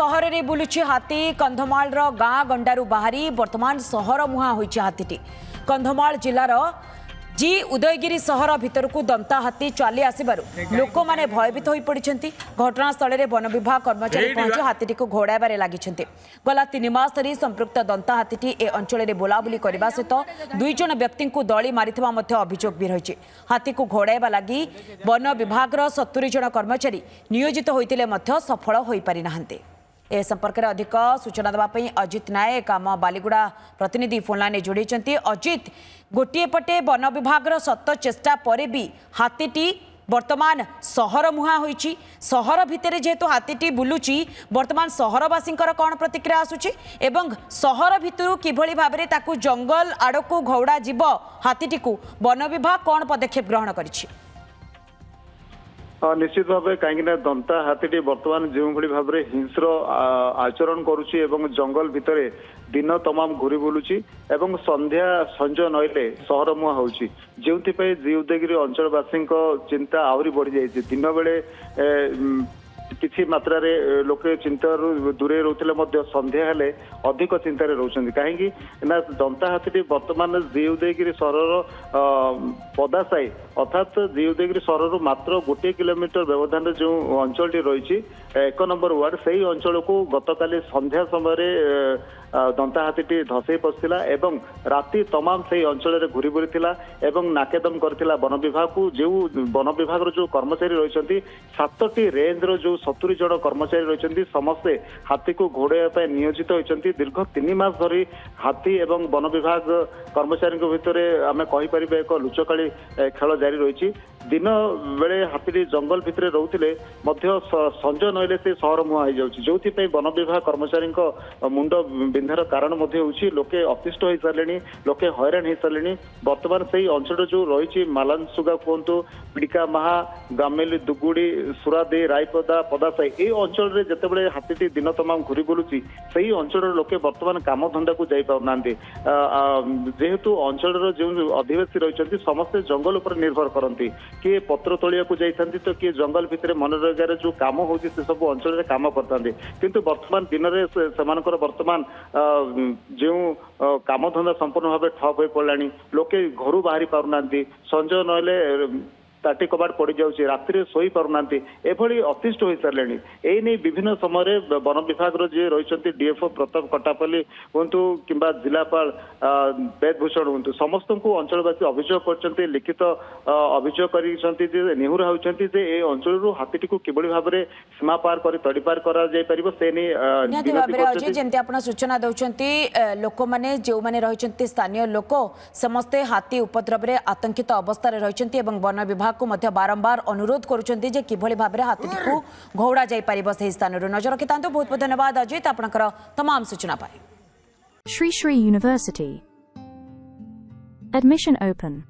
सहर रे बुलुछि हाथी। कंधमाल गाँ गंडारू बाहरी वर्तमान सहर मुहां होइछि हाथीटी। कंधमाल जिलार जी उदयगिरी सहर भितर को दंता हाथी चली आसबार लोक मैंने भयभीत हो पड़ती। घटनास्थल में वन विभाग कर्मचारी पहुंची हाथीटी को घोड़ाइबार लगी। गला 3 मास धरी संपृक्त दंता हाथीटी ए अंचल में बुलाबुली करने सहित 2 जन व्यक्ति को दली मारिथिबा अभियोग भी रही। हाथी को घोड़ाइबा लगी वन विभाग 70 जन कर्मचारी नियोजित होते सफल हो पारि नाहांते। ए संपर्क में अधिक सूचना देवाई अजित नायक आम बालीगुड़ा प्रतिनिधि फोन लाइन जोड़ी। अजित, गोटे पटे वन विभाग सत चेष्टा पर भी हाथीटी वर्तमान सहर मुहां होइछि। सहर भितर जेहेतु हाथीटी बुलुची वर्तमान सहरवासी कौन प्रतिक्रिया आसुछि एवं सहर भितर किभली भाबरे ताकू जंगल आड़कू घौड़ा जीव हाथीटी को वन विभाग कौन पदक्षेप ग्रहण करिछि? निश्चित भाव कहीं दंता हाथी बर्तमान जो भाव में हिंस्र आचरण करुच्ची एवं जंगल भितर दिन तमाम घूरी बुलूची एवं संध्या संज नईले सहर मुहां होउची। जो उदयगिरी अंचलवासी चिंता आहरी बढ़ी जाइए। दिन बेले किसी मात्रा रे लोके चिंतारू दूरे रोते संध्या हेले अधिक चिंतार रोचंती। कहीं दंता हाथी वर्तमान जी उदयगिरी सहर पदासाई अर्थात जी उदयगिरी सहर मात्र 1 किलोमीटर व्यवधान जो अंचल रही 1 नंबर वार्ड से ही अंचल को गतकाली संध्या समय दंता हाथी धसई पशिला एवं राति तमाम से अंचल में घूरी बुरी एवं नाकेदम करथिला वन विभाग को। जो वन विभाग जो कर्मचारी रही 7टी रेंज जो 70 जन कर्मचारी रही समस्ते हाथी को घोड़ाइबा नियोजित होती। दीर्घ 3 मास धरी हाथी एवं वन विभाग कर्मचारी भितर आम कहीपर एक लुचकाड़ी खेल जारी रही। दिन बेले हाथी जंगल भितर रोते संज नईले से सहर मुहां हो जाऊँगी। जो वन विभाग कर्मचारी मुंड बिंधार कारण लोके अतिष्ट हो सारे लोके हैरान हो सारे। वर्तमान से अंचल जो रही मालानसुगा कहतु पिड़िका महा गामेली दुगुड़ी सुरादे रायपदा पदासाई ये अंचल में जितेबाला हाथी दिन तमाम घूरी बुलूची से ही अंचल लोके वर्तमान काम धंदा को जाई पारना। जेहेतु अंचल जो अधिवासी रही समस्ते जंगल उपर निर्भर करती। किए पत्र तोलिया को जाती तो किए जंगल भितर मनरेगा जो काम हो सब अंचल में काम करते। किंतु वर्तमान दिन में से वर्तमान जो काम धंदा संपूर्ण भाव ठप हो पड़ा। लोके घर बाहरी पारना संज नईले ताटी कबाट पड़ जाऊँगी राति शोई पारना एभली अतिष्ट हो सारे। यही विभिन्न समय वन विभाग जी रही डीएफओ प्रताप कटापल्ली हूँ कि जिलापाल वेदभूषण हूँ समस्त को अंचलवासी अभियोग कर लिखित अभियोग कर निहुरा होती अंचल हाथी को किभली भाव में सीमा पार कर तड़ीपार कर सूचना दौरान लोक मैंने जो मैंने रही स्थानीय लोक समस्ते हाथी उपद्रव में आतंकित अवस्था रही। वन विभाग को मध्य बारंबार अनुरोध करुछंती जे किभली भाबरे हाथी को घोड़ा जाई परिबो से स्थान रो नजर रखितांतो। बहुत बहुत धन्यवाद अजित आपनकर तमाम सूचना पाए। Sri Sri University. Admission open.